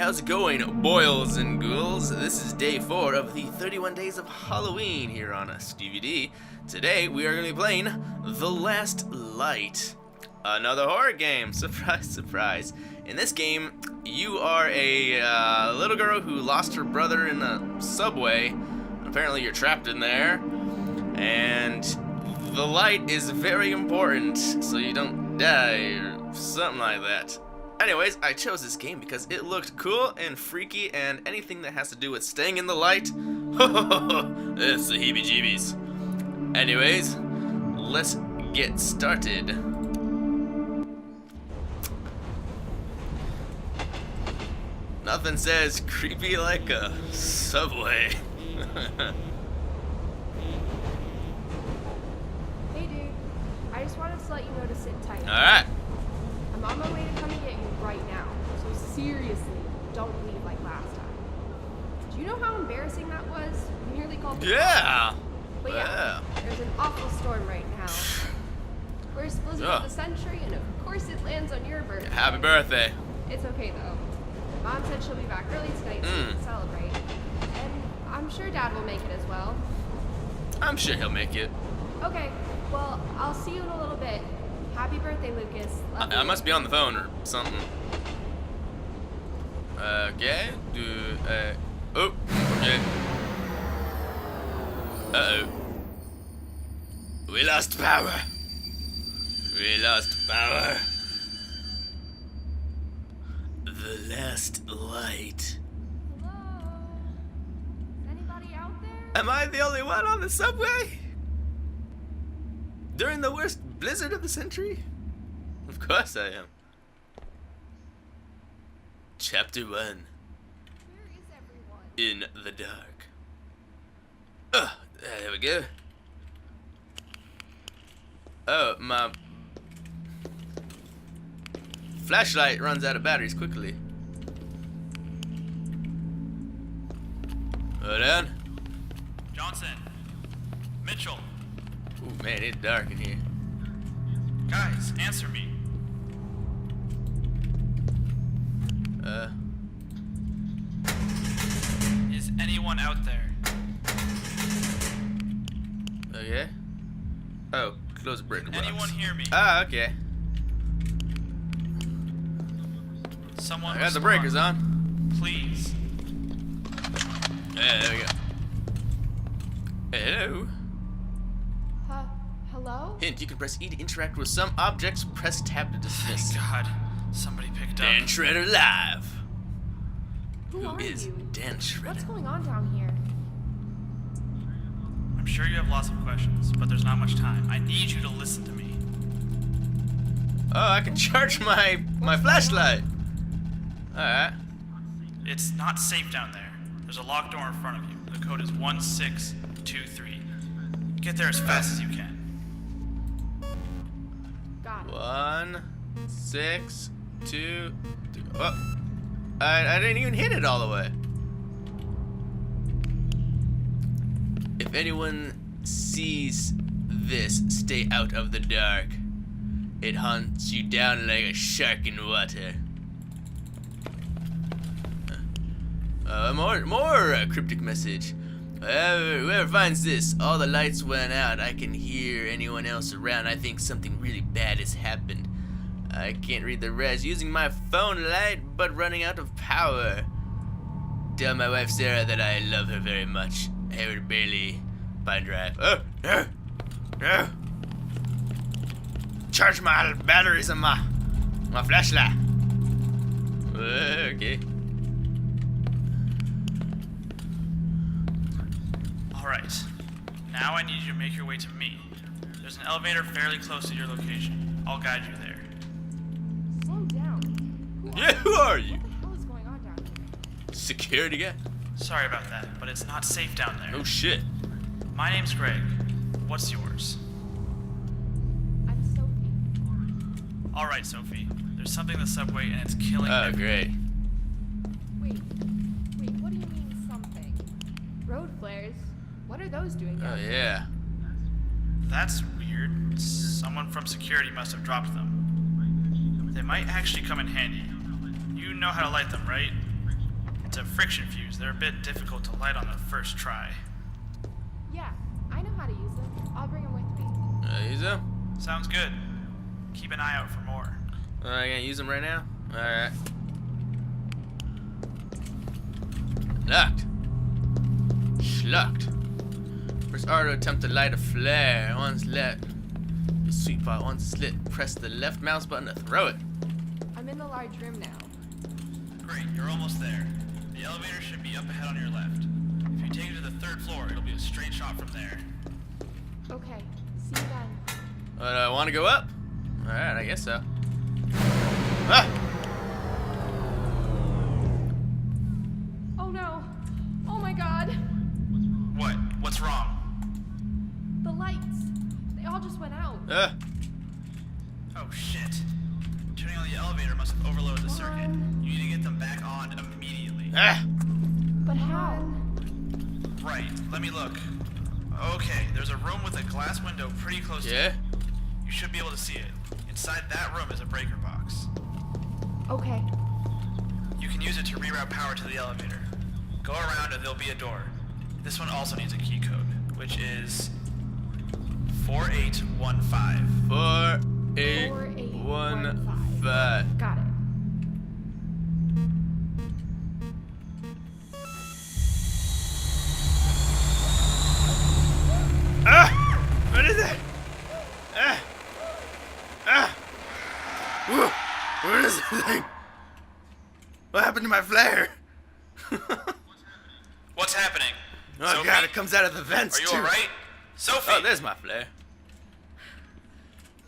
how's it going, boils and ghouls? This is day 4 of the 31 Days of Halloween here on STEVIE. Today we are going to be playing The Last Light, another horror game. Surprise, surprise. In this game, you are a little girl who lost her brother in a subway. Apparently you're trapped in there, and the light is very important so you don't die or something like that. Anyways, I chose this game because it looked cool and freaky, and anything that has to do with staying in the light, it's the heebie-jeebies. Anyways, let's get started. Nothing says creepy like a subway. Hey dude, I just wanted to let you know to sit tight. Alright. I'm on my way to come and get you right now, so seriously, don't leave like last time. Do you know how embarrassing that was? We nearly called the Yeah! But yeah, there's an awful storm right now. Worst blizzard of the century, and of course it lands on your birthday. Happy birthday. It's okay though. Mom said she'll be back early tonight so we can celebrate. And I'm sure Dad will make it as well. I'm sure he'll make it. Okay, well, I'll see you in a little bit. Happy birthday, Lucas. Love I you. must be on the phone or something. Okay. Oh, okay. Uh-oh. We lost power. We lost power. The last light. Hello? Is anybody out there? Am I the only one on the subway? During the worst blizzard of the century? Of course I am. Chapter 1. Where is everyone? In the dark. There we go. Oh, my flashlight runs out of batteries quickly. Hold on. Johnson. Mitchell. Ooh, man, it's dark in here. Guys, answer me. Is anyone out there? Okay. Oh, close the breaker box. Anyone hear me? Ah, okay. Someone I got the respond. breakers on. Please. Yeah, there we go. Hello. Hello? Hint, you can press E to interact with some objects. Press tab to dismiss. Thank God. Somebody picked up. Dan Shredder live. Who are is you? Dan Shredder? What's going on down here? I'm sure you have lots of questions, but there's not much time. I need you to listen to me. Oh, I can charge my flashlight. Alright. It's not safe down there. There's a locked door in front of you. The code is 1623. Get there as fast as you can. Got it. 1, 6, 2. Oh, I didn't even hit it all the way. If anyone sees this, stay out of the dark. It hunts you down like a shark in water. More cryptic message. Whoever finds this, all the lights went out. I can hear anyone else around. I think something really bad has happened. I can't read the rest. Using my phone light, but running out of power. Tell my wife Sarah that I love her very much. Hayward Bailey, Pine Drive. Oh, no, no. Charge my batteries on my flashlight. Okay. Alright. Now I need you to make your way to me. There's an elevator fairly close to your location. I'll guide you there. Slow down. Yeah, who are you? What the hell is going on down here? Security guy? Sorry about that, but it's not safe down there. Oh shit. My name's Greg. What's yours? I'm Sophie. Alright, Sophie. There's something in the subway and it's killing Oh, everyone. great. Wait, what do you mean something? Road flares? What are those doing Oh down here? yeah. That's weird. Someone from security must have dropped them. They might actually come in handy. You know how to light them, right? It's a friction fuse. They're a bit difficult to light on the first try. Yeah, I know how to use them. I'll bring them with me. Use them? Sounds good. Keep an eye out for more. I can't use them right now? Alright. Locked. Schlucked. Press R to attempt to light a flare. Once lit. The sweet spot once lit. Press the left mouse button to throw it. I'm in the large room now. Great, you're almost there. The elevator should be up ahead on your left. If you take it to the 3rd floor, it'll be a straight shot from there. Okay, see you then. I want to go up? Alright, I guess so. Ah! Oh no! Oh my god! What? What's wrong? The lights! They all just went out. Oh shit. Turning on the elevator must have overloaded the circuit. You need to get them back on immediately. Ah! But how? Right, let me look. Okay, there's a room with a glass window pretty close to Yeah? it. You should be able to see it. Inside that room is a breaker box. Okay. You can use it to reroute power to the elevator. Go around and there'll be a door. This one also needs a key code, which is 4815. 4815. Got it. Ah! What is it? Ah! Ah! Whoa! What is this thing? What happened to my flare? What's happening? Oh Sophie? god, it comes out of the vents Are you too. alright? Sophie! Oh, there's my flare.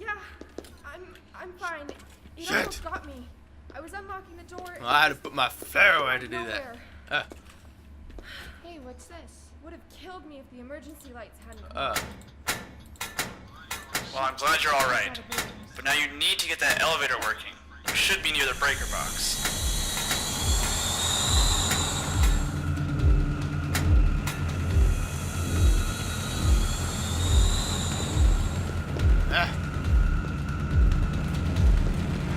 Yeah, I'm fine. It Shit. almost got me. I was unlocking the door. Well, I had to put my flare away to do Nowhere. that. Hey, what's this? Would have killed me if the emergency lights hadn't. Oh. Well, I'm glad you're alright. But now you need to get that elevator working. You should be near the breaker box. Ah.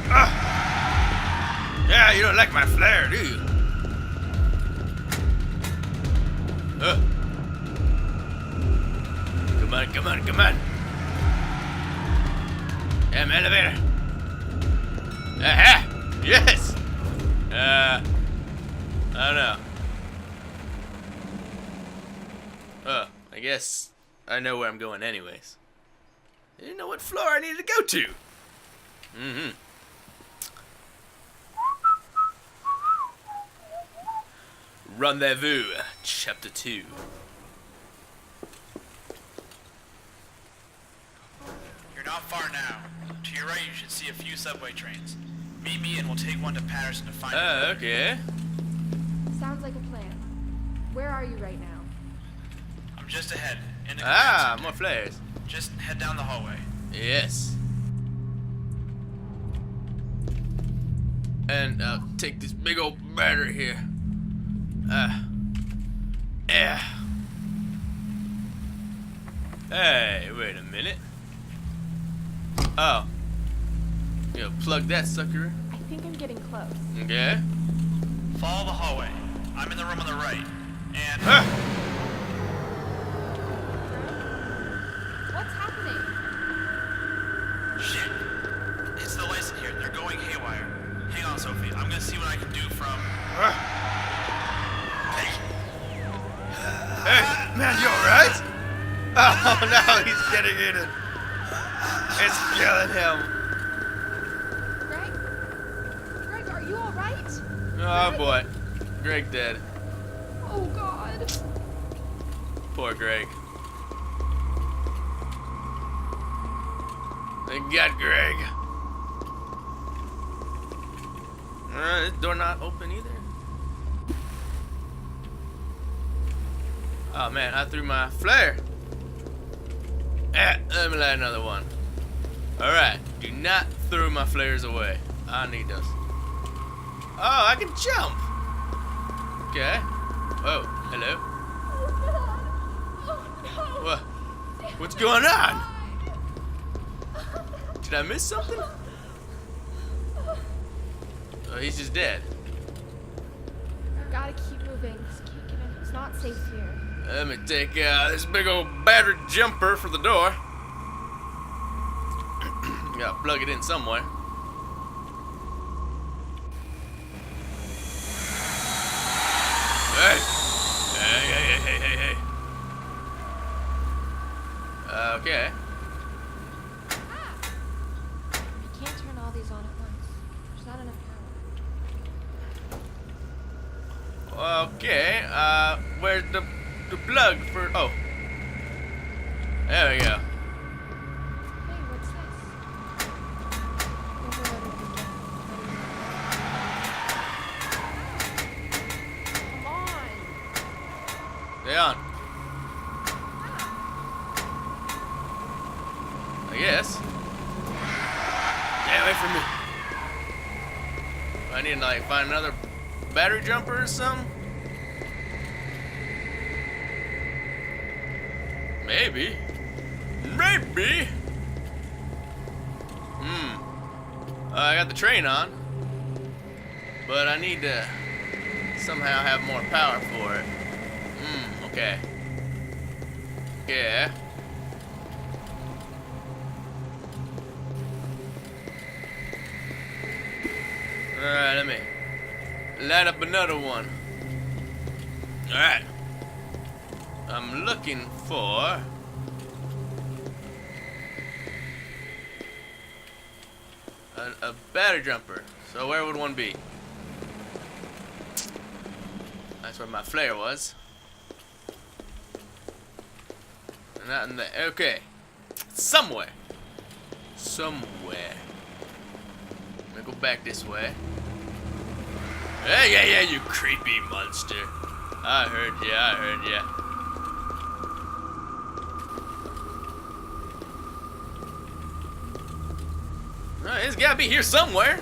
Ah. Yeah, you don't like my flare, do you? Come on, come on, come on. Damn elevator. Aha! Yes! I don't know. Oh, I guess I know where I'm going anyways. I didn't know what floor I needed to go to. Mm-hmm. Rendezvous, Chapter 2. You're not far now. To your right, you should see a few subway trains. Meet me and we'll take one to Patterson to find you. Okay. Sounds like a plan. Where are you right now? I'm just ahead. In the Ah, command more center. flares. Just head down the hallway. Yes. And I'll take this big old battery here. Yeah. Hey, wait a minute. Oh. You know, plug that sucker in. I think I'm getting close. Okay. Follow the hallway. I'm in the room on the right. And What's happening? shit. It's the lights in here. They're going haywire. Hang on, Sophie. I'm gonna see what I can do from. Hey. Hey, man, you alright? Oh no, he's getting in it. It's killing him. Greg? Greg, are you alright? Oh boy. Greg dead. Oh god. Poor Greg. They got Greg. This door not open either. Oh man, I threw my flare. Let me light another one. Alright, do not throw my flares away. I need those. Oh, I can jump. Okay. Whoa, hello. Oh no. What? What's going on? Did I miss something? Oh, he's just dead. Gotta keep moving. It's not safe here. Let me take this big old battery jumper for the door. Gotta plug it in somewhere. Hey! Hey. Okay. I can't turn all these on at once. There's not enough power. Okay, where's the plug for... Oh. There we go. Hey, what's this? Overloaded again. Come on. Stay on. I guess. Stay away from me. I need to like find another battery jumper or something? Maybe. I got the train on. But I need to somehow have more power for it. Okay. Yeah. Alright, let me light up another one. Alright. I'm looking for a battery jumper. So where would one be? That's where my flare was. Not in there. Okay. Somewhere. Let me go back this way. Hey, yeah, you creepy monster. I heard ya. Alright, it's gotta be here somewhere.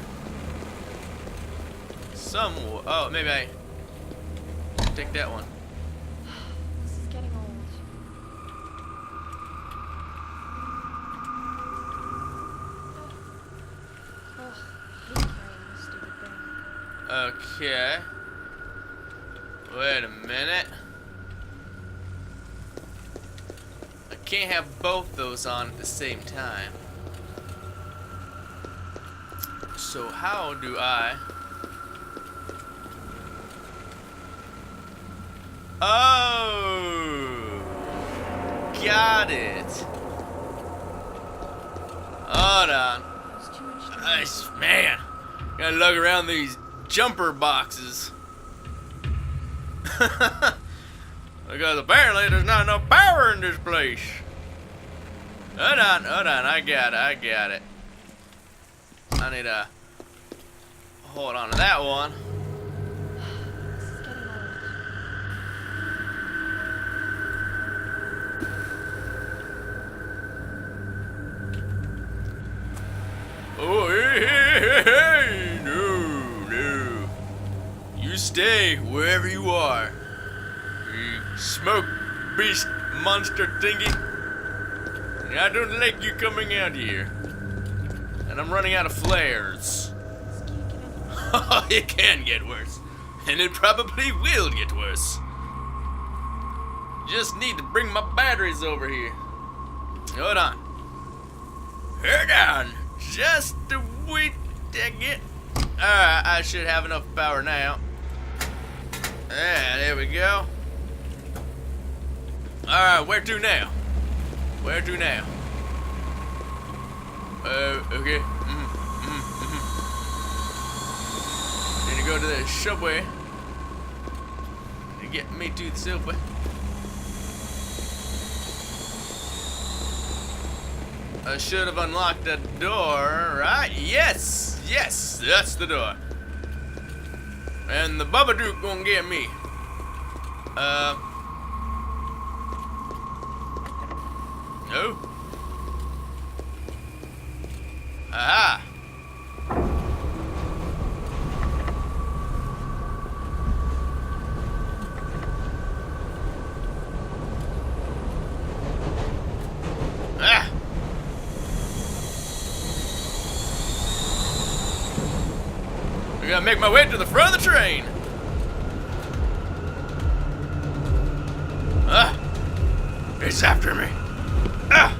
Oh, maybe I take that one. This is getting old. Ugh, I hate carrying this stupid thing. Okay. Wait a minute. I can't have both those on at the same time. So how do I... Oh! Got it! Hold on. There's too much to Nice, man. Gotta lug around these jumper boxes. Because apparently there's not enough power in this place. Hold on, I got it. I need to hold on to that one. This is getting old. Oh, hey, no. You stay wherever you are. You smoke beast monster thingy. I don't like you coming out here. And I'm running out of flares. This can't get any worse. Oh, it can get worse. And it probably will get worse. Just need to bring my batteries over here. Hold on. Hold on. Just a wee second. Alright, I should have enough power now. Yeah, there we go. Alright, where to now? Okay. Need to go to the subway to get me to the subway. I should have unlocked the door, right? Yes, that's the door. And the Babadook gonna get me. No. Aha. Ah. I gotta make my way to the front of the train. It's after me. Ah!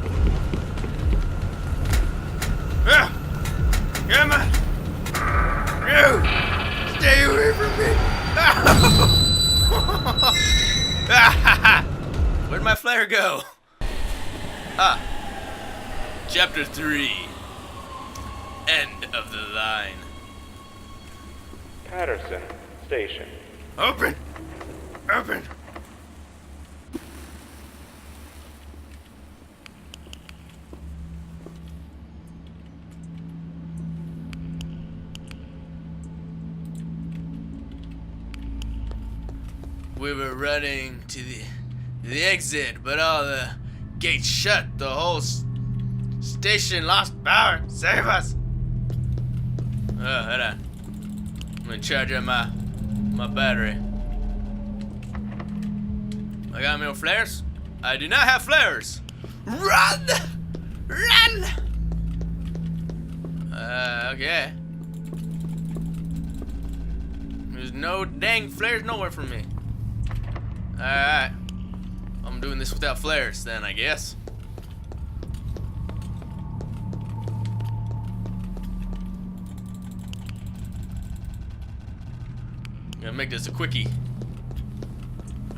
Ah! Come on! No! Stay away from me! Where'd my flare go? Ah. Chapter 3. End of the line. Patterson Station. Open! Open! We were running to the exit, but all the gates shut. The whole station lost power. Save us! Oh, hold on. I'm gonna charge up my battery. I got no flares? I do not have flares. Run! Run! Okay. There's no dang flares nowhere for me. Alright. I'm doing this without flares then, I guess. Gonna make this a quickie.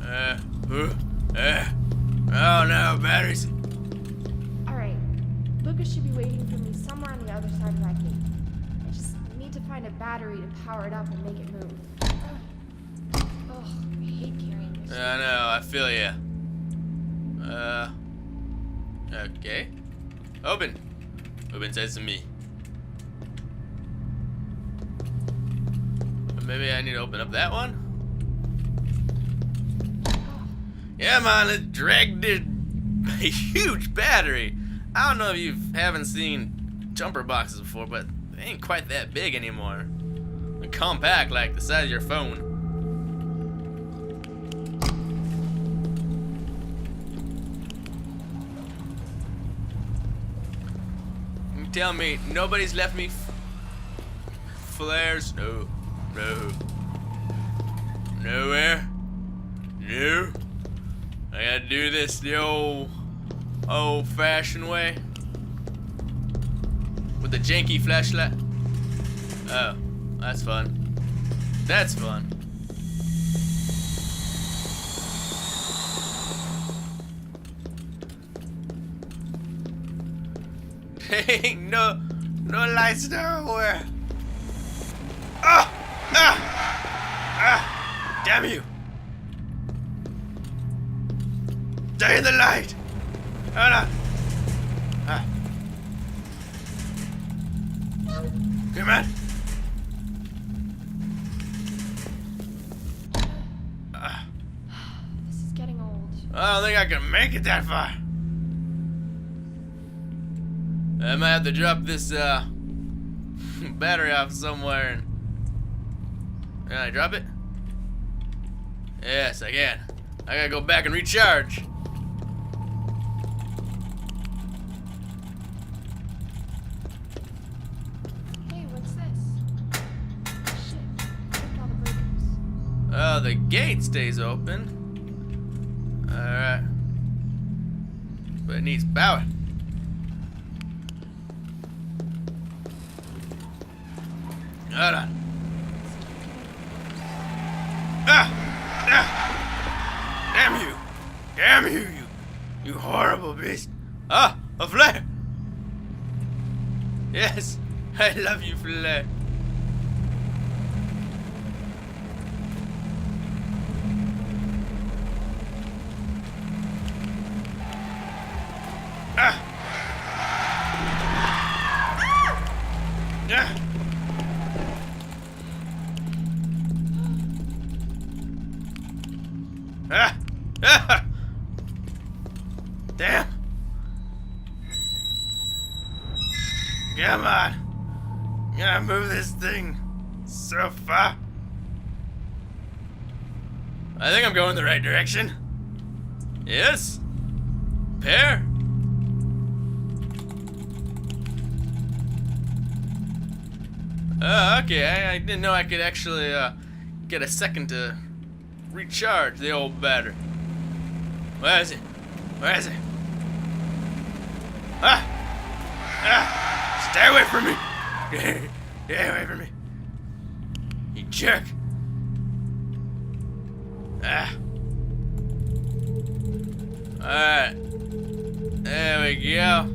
Oh no, batteries. Alright. Lucas should be waiting for me somewhere on the other side of that gate. I just need to find a battery to power it up and make it move. Ugh, I hate carrying this. I know, I feel ya. Okay. Open. Open sesame. Maybe I need to open up that one? Yeah, man, let's drag this huge battery. I don't know if you haven't seen jumper boxes before, but they ain't quite that big anymore. They're compact, like the size of your phone. You tell me nobody's left me flares? No. No. Nowhere? No? I gotta do this the old-fashioned way? With the janky flashlight? Oh, that's fun. That's fun. Ain't no lights nowhere. Ah! Ah! Ah! Damn you! Stay in the light! Hold on! Ah. Come on! Ah. This is getting old. I don't think I can make it that far. I might have to drop this battery off somewhere and... Can I drop it? Yes, I can. I gotta go back and recharge. Hey, what's this? Shit, look all the breakers. Oh, the gate stays open. Alright. But it needs power. Hold on. Ah! Ah! Damn you! Damn you, you horrible beast! Ah! A flare! Yes! I love you, flare! Ah! Yeah! Ah! Ah! Damn! Come on! Gotta move this thing so far. I think I'm going the right direction. Yes? Pear? Oh, okay. I didn't know I could actually get a second to recharge the old battery. Where is it? Where is he? Stay away from me! Stay away from me. You jerk. Alright. There we go.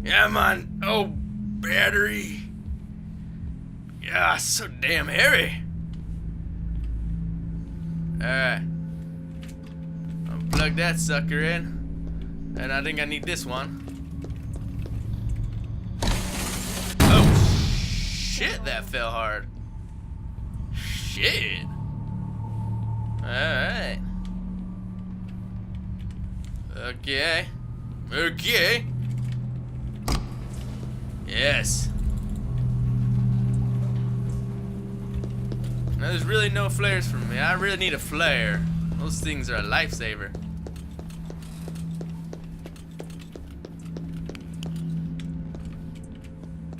Come on. Oh, battery. Yeah, so damn heavy. Alright. Unplug that sucker in. And I think I need this one. Oh, shit, that fell hard. Shit. Alright. Okay. Okay. Yes. Now there's really no flares for me. I really need a flare. Those things are a lifesaver.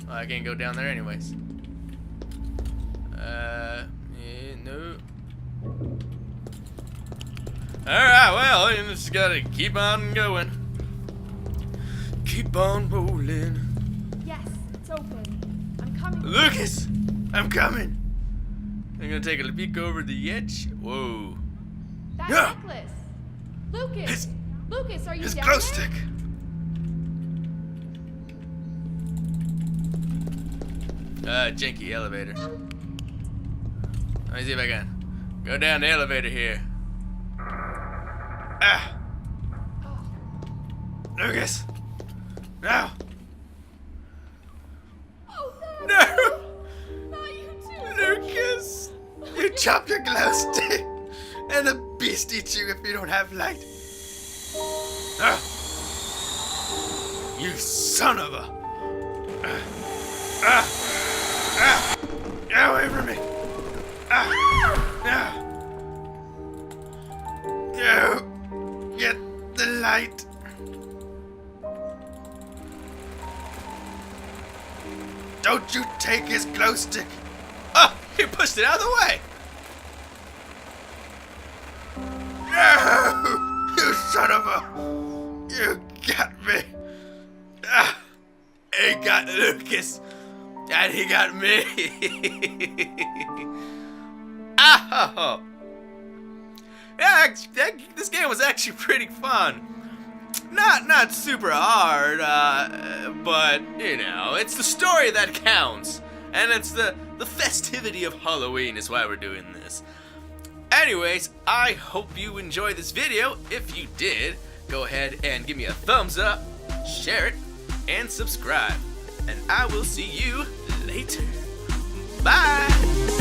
Oh, I can't go down there anyways. Yeah, no. Alright, well, you just gotta keep on going. Keep on rolling. Yes, it's open. I'm coming. Lucas! I'm coming! I'm gonna take a peek over the edge. Whoa. That Yeah. necklace. Lucas! Lucas, are you His down glow there? stick! Janky elevator. Let me see if I can go down the elevator here. Ah! Lucas! No! Oh, No! not you too. Lucas! You chopped your glow stick! And the beast eats you if you don't have light. Ah! You son of a... Get away from me! No! Get the light! Don't you take his glow stick! Oh! He pushed it out of the way! No! You son of a... You got me! He got Lucas! And he got me! Oh! Yeah, this game was actually pretty fun. Not super hard, but, you know, it's the story that counts. And it's the festivity of Halloween is why we're doing this. Anyways, I hope you enjoyed this video. If you did, go ahead and give me a thumbs up, share it, and subscribe. And I will see you later. Bye!